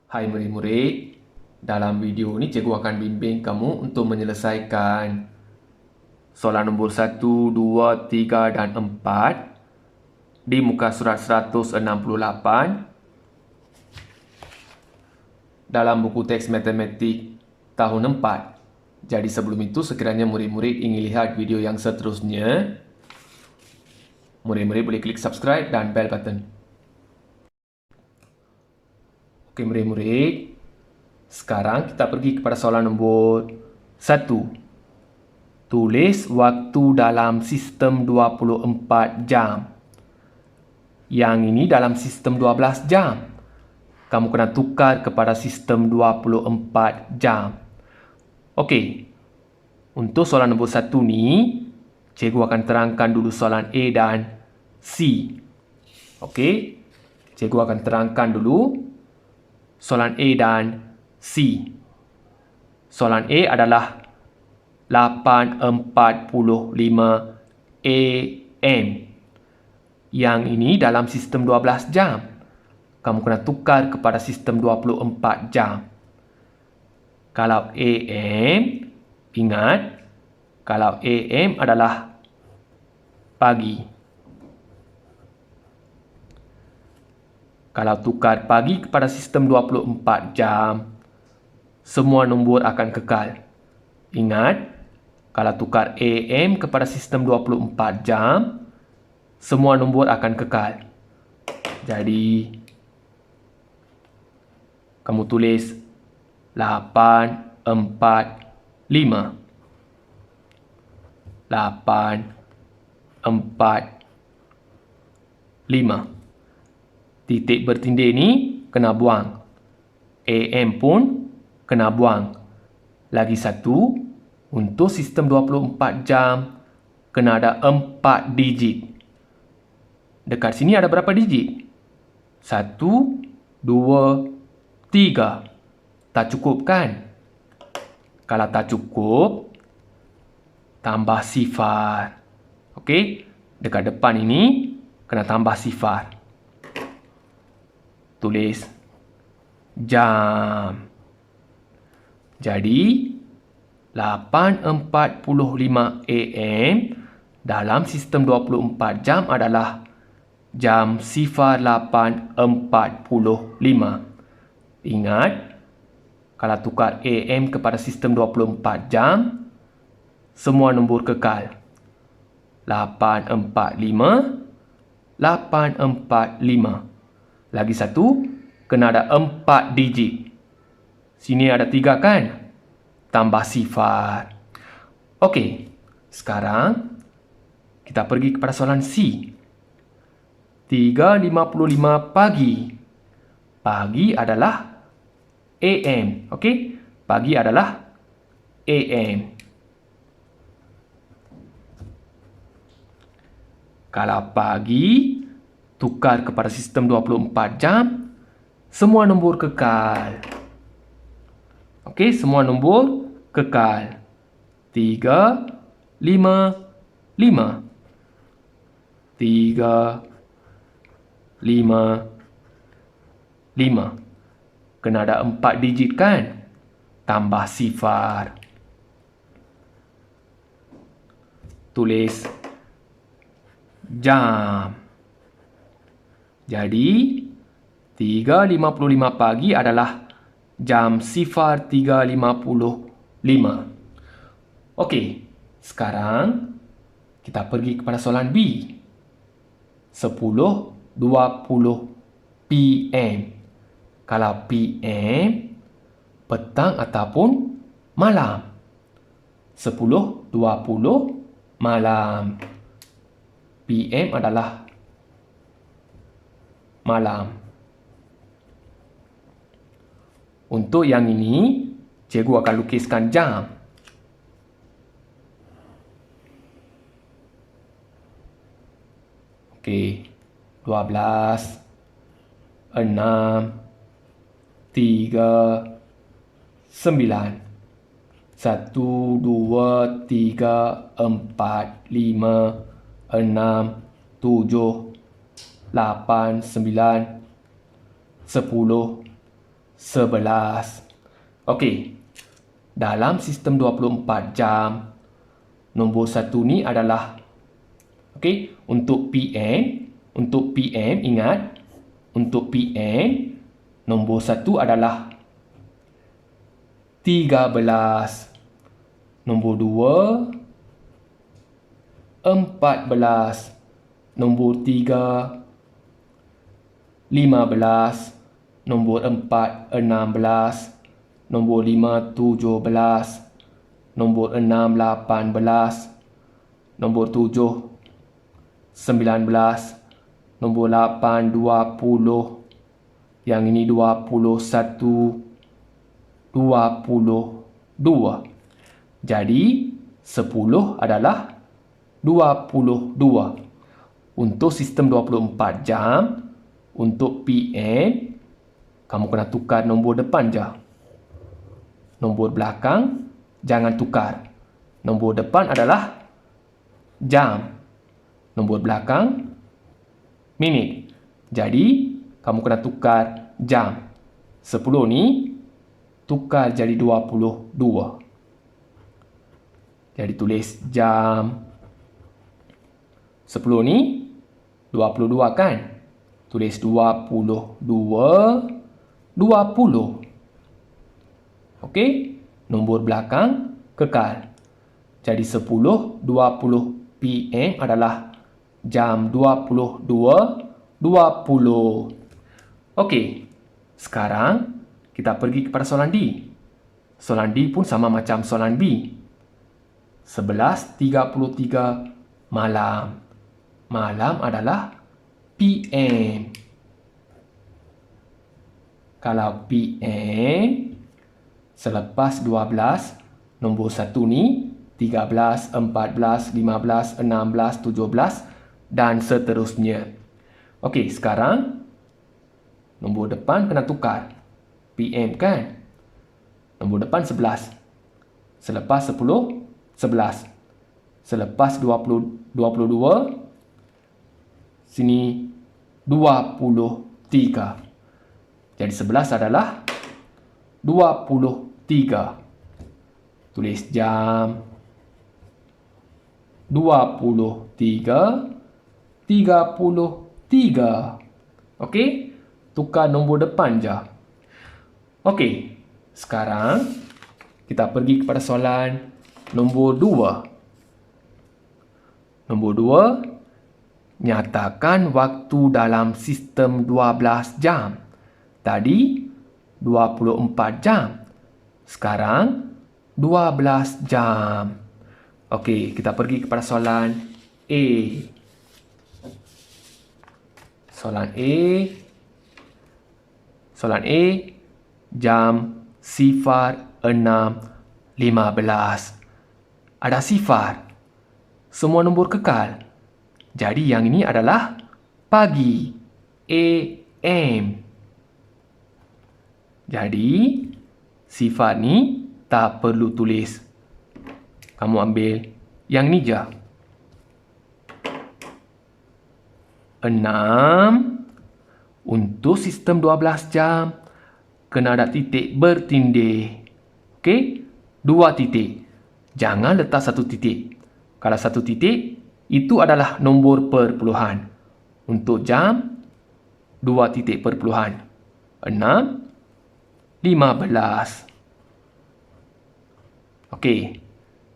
Hai murid-murid, dalam video ini cikgu akan bimbing kamu untuk menyelesaikan soalan nombor 1, 2, 3 dan 4 di muka surat 168 dalam buku teks matematik tahun 4. Jadi sebelum itu sekiranya murid-murid ingin lihat video yang seterusnya, murid-murid boleh klik subscribe dan bell button. Oke murid-murid, sekarang kita pergi kepada soalan nombor 1. Tulis waktu dalam sistem 24 jam. Yang ini dalam sistem 12 jam. Kamu kena tukar kepada sistem 24 jam. Okey. Untuk soalan nombor 1 ni, cikgu akan terangkan dulu soalan A dan C. Okey. Cikgu akan terangkan dulu soalan A dan C. Soalan A adalah 8.45 AM. Yang ini dalam sistem 12 jam. Kamu kena tukar kepada sistem 24 jam. Kalau AM, ingat, kalau AM adalah pagi. Kalau tukar pagi kepada sistem 24 jam, semua nombor akan kekal. Ingat, kalau tukar AM kepada sistem 24 jam, semua nombor akan kekal. Jadi, kamu tulis 845. 845. Titik bertindih ni kena buang. AM pun kena buang. Lagi satu, untuk sistem 24 jam, kena ada 4 digit. Dekat sini ada berapa digit? 1, 2, 3. Tak cukup kan? Kalau tak cukup, tambah sifar. Okey? Dekat depan ini, kena tambah sifar. Tulis jam. Jadi, 8.45 AM dalam sistem 24 jam adalah jam 08.45. Ingat, kalau tukar AM kepada sistem 24 jam, semua nombor kekal. 845, 845. Lagi satu, kena ada 4 digit. Sini ada 3 kan? Tambah sifar. Okey, sekarang kita pergi kepada soalan C. 3.55 pagi. Pagi adalah AM. Okey, pagi adalah AM. Kalau pagi, tukar kepada sistem 24 jam, semua nombor kekal. Okey, semua nombor kekal. 3, 5, 5. 3, 5, 5. Kena ada 4 digit kan? Tambah sifar. Tulis jam. Jadi, 3.55 pagi adalah jam 03.55. Okey, sekarang kita pergi kepada soalan B. 10.20 PM. Kalau PM, petang ataupun malam. 10.20 malam. PM adalah malam. Untuk yang ini, cikgu akan lukiskan jam. Okey, 12, 6, 3, 9. 1, 2, 3, 4, 5, 6, 7, 8, 9, 10, 11. Okey. Dalam sistem 24 jam, nombor 1 ni adalah untuk PM ingat, untuk PM nombor 1 adalah 13. Nombor 2 14. Nombor 3 15. Nombor 4 16. Nombor 5 17. Nombor 6 18. Nombor 7 19. Nombor 8 20. Yang ini 21. 22. Jadi 10 adalah 22. Untuk sistem 24 jam, untuk PM, kamu kena tukar nombor depan je. Nombor belakang jangan tukar. Nombor depan adalah jam. Nombor belakang minit. Jadi kamu kena tukar jam. 10 ni tukar jadi 22. Jadi tulis jam. 10 ni 22 kan? Tulis 22 20. Okey? Nombor belakang kekal. Jadi 10 20 PM adalah jam 22 20. Okey. Sekarang kita pergi kepada soalan D. Soalan D pun sama macam soalan B. 11.33 malam. Malam adalah PM. Kalau PM selepas 12, nombor 1 ni 13, 14, 15, 16, 17 dan seterusnya. Okey, sekarang nombor depan kena tukar. PM kan? Nombor depan 11. Selepas 10, 11. Selepas 22, sini 23. Jadi 11 adalah 23. Tulis jam. 23 33. Okey? Tukar nombor depan je. Okey. Sekarang kita pergi kepada soalan nombor 2. Nombor 2, nyatakan waktu dalam sistem 12 jam. Tadi 24 jam. Sekarang 12 jam. Okey, kita pergi kepada soalan A. Soalan A. Soalan A, jam 06.15. Ada sifar. Semua nombor kekal. Jadi yang ini adalah pagi. AM. Jadi sifar ni tak perlu tulis. Kamu ambil yang ni je. 6. Untuk sistem 12 jam, kena ada titik bertindih. Okey? 2 titik. Jangan letak 1 titik. Kalau 1 titik, itu adalah nombor perpuluhan. Untuk jam, 2 titik perpuluhan. 6, 15. Okey.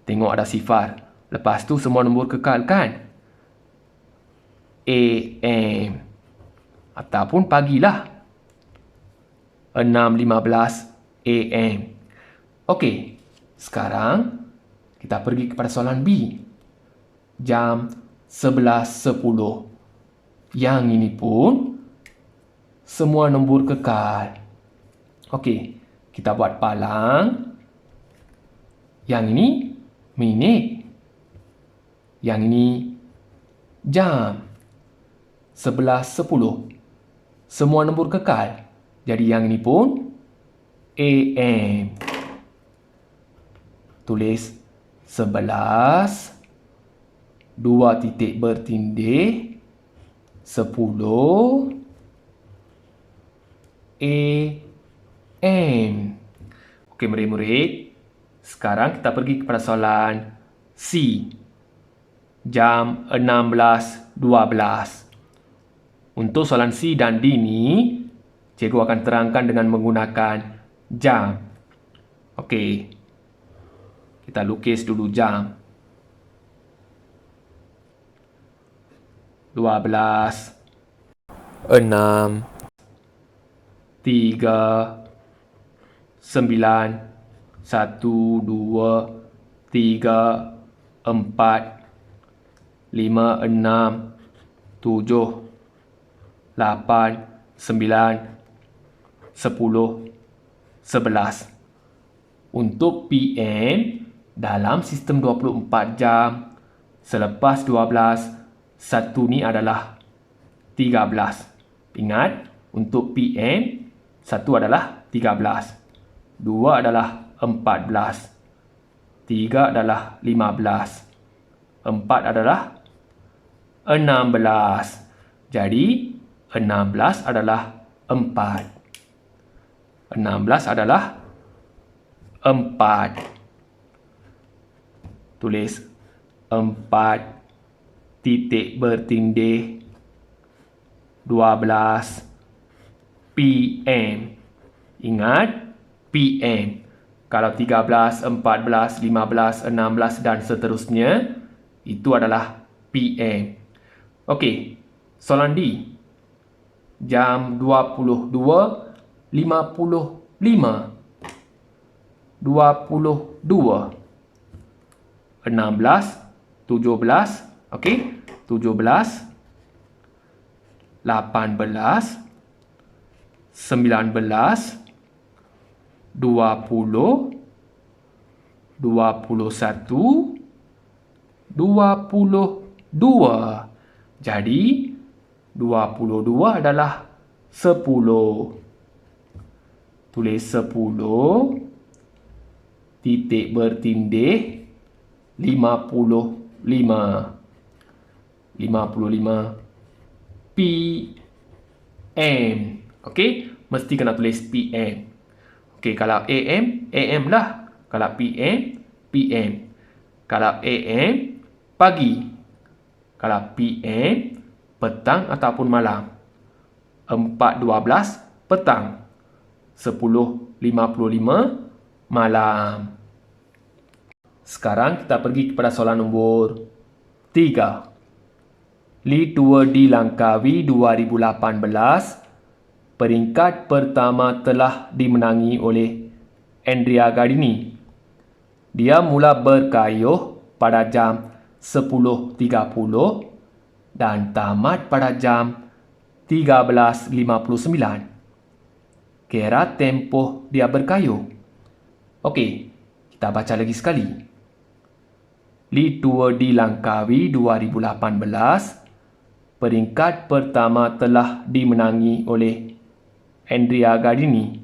Tengok ada sifar. Lepas tu semua nombor kekal kan? AM. Ataupun pagilah. 6.15 AM. Okey. Sekarang kita pergi kepada soalan B. Jam 11.10. Yang ini pun semua nombor kekal. Okey. Kita buat palang. Yang ini minit. Yang ini jam. 11.10. Semua nombor kekal. Jadi yang ini pun AM. Tulis 11. 2 titik bertindih. 10. PM. Okey, murid-murid. Sekarang kita pergi kepada soalan C. Jam 16.12. Untuk soalan C dan D ni, cikgu akan terangkan dengan menggunakan jam. Okey. Kita lukis dulu jam. 12, 6, 3, 9, 1, 2, 3, 4, 5, 6, 7, 8, 9, 10, 11. Untuk PM, dalam sistem 24 jam, selepas 12, 1 ni adalah 13. Ingat, untuk PM, 1 adalah 13. 2 adalah 14. 3 adalah 15. 4 adalah 16. Jadi, 16 adalah 4. 16 adalah 4. Tulis 4 titik bertindih 12 PM. Ingat, PM. Kalau 13, 14, 15, 16 dan seterusnya, itu adalah PM. Okey, soalan D. Jam 22.55. 22. 16, 17, okey, 17, 18, 19, 20, 21, 22. Jadi, 22 adalah 10. Tulis 10 titik bertindih 55. 55 PM. Okey, mesti kena tulis PM. Okey, kalau AM, AM lah. Kalau PM, PM. Kalau AM, pagi. Kalau PM, petang ataupun malam. 4.12 petang. 10.55 malam. Sekarang kita pergi kepada soalan nombor 3. League Tour di Langkawi 2018, peringkat pertama telah dimenangi oleh Andrea Gardini. Dia mula berkayuh pada jam 10.30 dan tamat pada jam 13.59. Kira tempoh dia berkayuh. Okey, kita baca lagi sekali. League Tour di Langkawi 2018, peringkat pertama telah dimenangi oleh Andrea Gardini.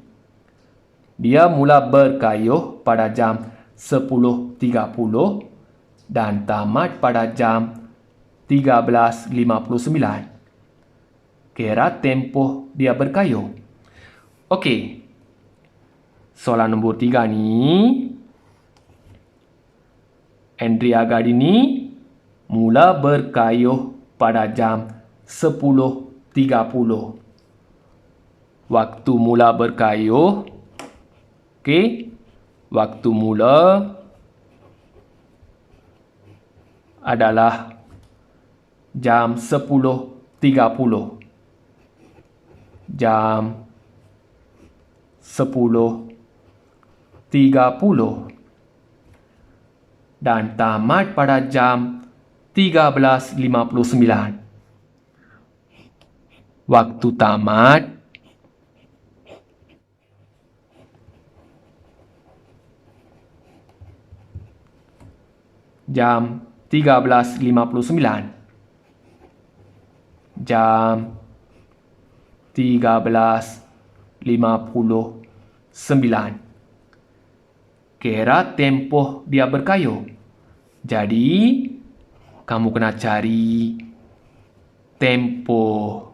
Dia mula berkayuh pada jam 10.30 dan tamat pada jam 13.59. Kira tempoh dia berkayuh. Okey. Soalan nombor 3 ni, Andrea Gardini mula berkayuh pada jam 10.30. Waktu mula berkayuh. Okey. Waktu mula adalah jam 10.30. Jam 10.30. Dan tamat pada jam 13.59. Waktu tamat jam 13.59. Jam 13.59. Kira tempoh dia berkayuh. Jadi, kamu kena cari tempoh.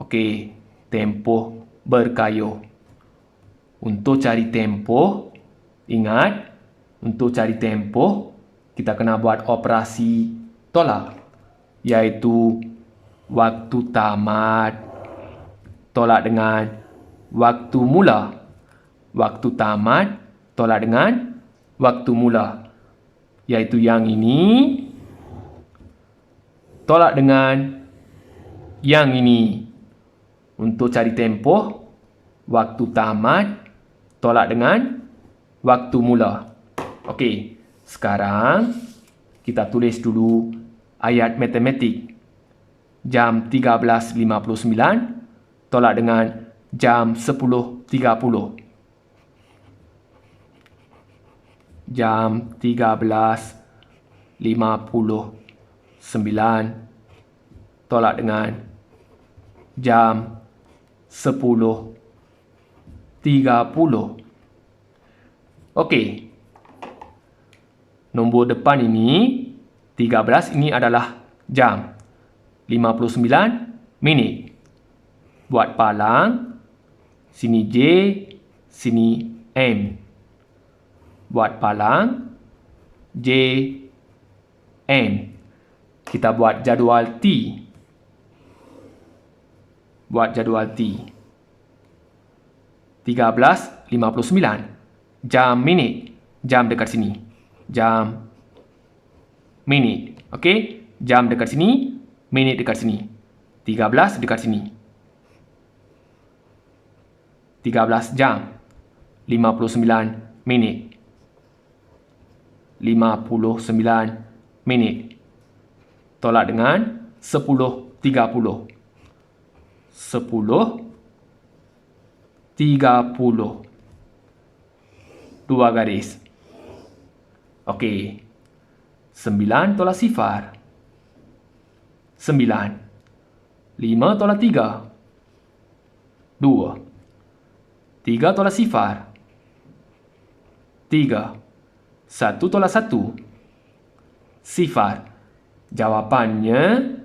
Okey, tempoh berkayuh. Untuk cari tempoh, ingat, untuk cari tempoh, kita kena buat operasi tolak, yaitu waktu tamat tolak dengan waktu mula. Waktu tamat tolak dengan waktu mula, yaitu yang ini tolak dengan yang ini. Untuk cari tempoh, waktu tamat tolak dengan waktu mula. Okey, sekarang kita tulis dulu ayat matematik. Jam 13.59 tolak dengan jam 10.30. Jam 13.59 tolak dengan jam 10.30. Okey. Nombor depan ini 13, ini adalah jam. 59 minit. Buat palang. Sini J, sini M. Buat palang J, M. Kita buat jadual T. Buat jadual T. 13.59. Jam minit. Jam dekat sini. Jam minit. Okey? Jam dekat sini, minit dekat sini. 13 dekat sini. 13 jam. 59 minit. 59 minit. Tolak dengan 10.30. 10.30. Dua garis. Okey. 9 tolak sifar. 9. 5 tolak 3. 2. 3 tolak sifar. 3. 1 tolak 1. Sifar. Jawapannya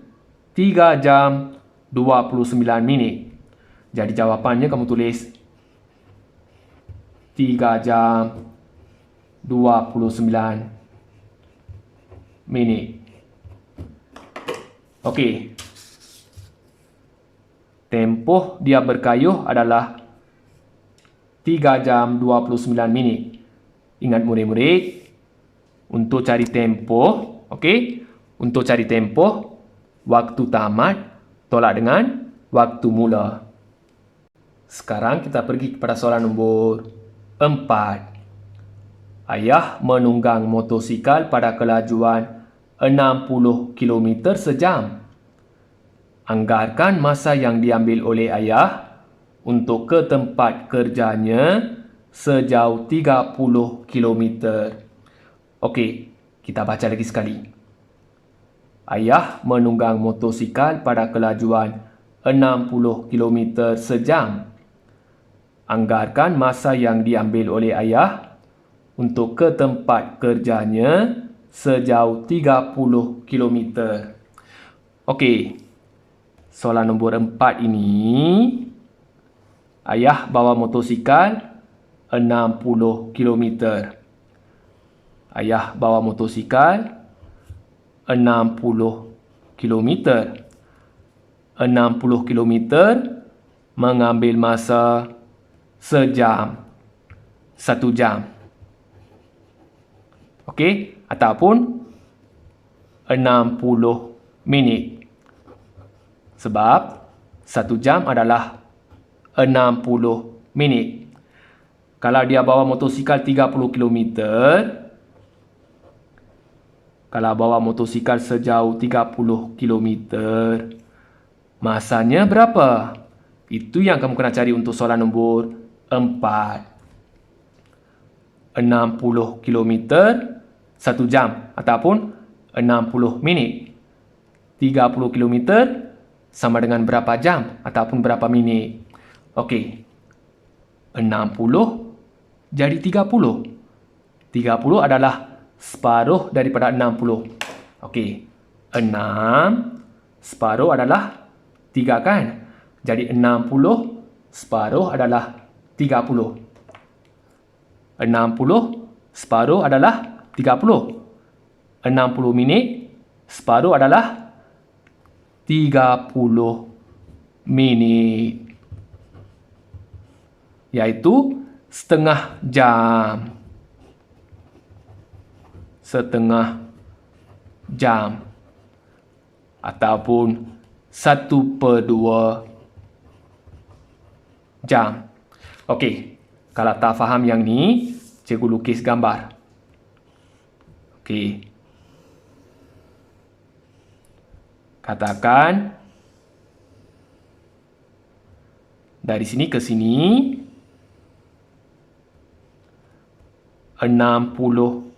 3 jam 29 minit. Jadi jawapannya kamu tulis 3 jam 29 minit. Okey. Tempoh dia berkayuh adalah 3 jam 29 minit. Ingat murid-murid, untuk cari tempoh, okey? Untuk cari tempoh, waktu tamat tolak dengan waktu mula. Sekarang kita pergi kepada soalan nombor 4. Ayah menunggang motosikal pada kelajuan 60 km sejam. Anggarkan masa yang diambil oleh ayah untuk ke tempat kerjanya sejauh 30 km. Okey, kita baca lagi sekali. Ayah menunggang motosikal pada kelajuan 60 km sejam. Anggarkan masa yang diambil oleh ayah untuk ke tempat kerjanya sejauh 30 km. Okey, soalan nombor 4 ini, ayah bawa motosikal 60 km. Ayah bawa motosikal 60 km. 60 km mengambil masa sejam. 1 jam. Okey, ataupun 60 minit. Sebab 1 jam adalah 60 minit. Kalau dia bawa motosikal 30 km, kalau bawa motosikal sejauh 30 km, masanya berapa? Itu yang kamu kena cari untuk soalan nombor 4. 60 km 1 jam ataupun 60 minit. 30 km sama dengan berapa jam ataupun berapa minit? Okey. 60 jadi 30. 30 adalah separuh daripada 60. Okey. 6 separuh adalah 3 kan? Jadi 60 separuh adalah 30. 60 separuh adalah 30. 60 minit separuh adalah 30 minit. Iaitu setengah jam. Setengah jam. Ataupun 1/2 jam. Okey, kalau tak faham yang ni, cikgu lukis gambar. Okey. Katakan dari sini ke sini 60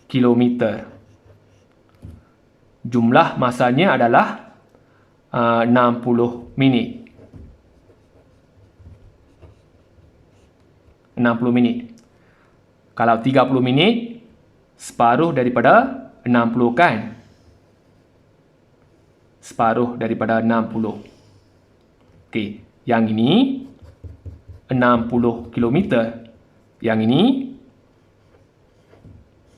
kilometer. Jumlah masanya adalah 60 minit. 60 minit. Kalau 30 minit, separuh daripada 60 kan? Separuh daripada 60. Okey, yang ini 60 kilometer. Yang ini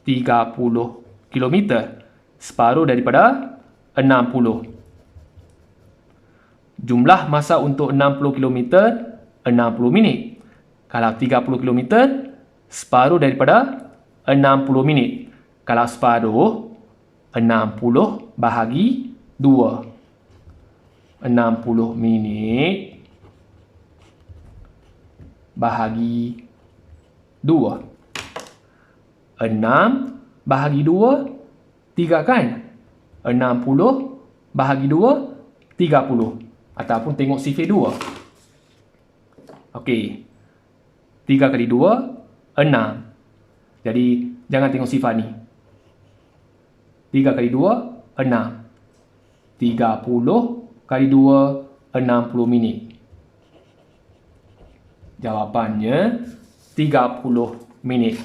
30 kilometer. Separuh daripada 60. Jumlah masa untuk 60 kilometer 60 minit. Kalau 30 kilometer, separuh daripada 60 minit. Kalau separuh, 60 bahagi 2. 60 minit bahagi 2. 6 bahagi 2, 3 kan? 60 bahagi 2, 30. Ataupun tengok sifar 2. Okey. 3 kali 2, 6. Jadi, jangan tengok sifar ni. 3 kali 2, 6. 30 kali 2, 60 minit. Jawapannya 30 minit.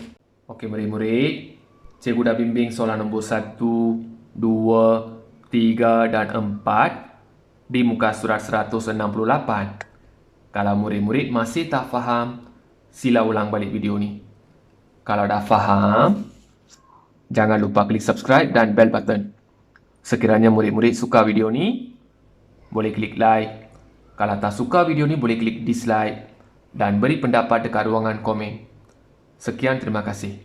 Okey, murid-murid. Cikgu dah bimbing soalan nombor 1, 2, 3 dan 4 di muka surat 168. Kalau murid-murid masih tak faham, sila ulang balik video ni. Kalau dah faham, jangan lupa klik subscribe dan bell button. Sekiranya murid-murid suka video ni, boleh klik like. Kalau tak suka video ni, boleh klik dislike dan beri pendapat dekat ruangan komen. Sekian, terima kasih.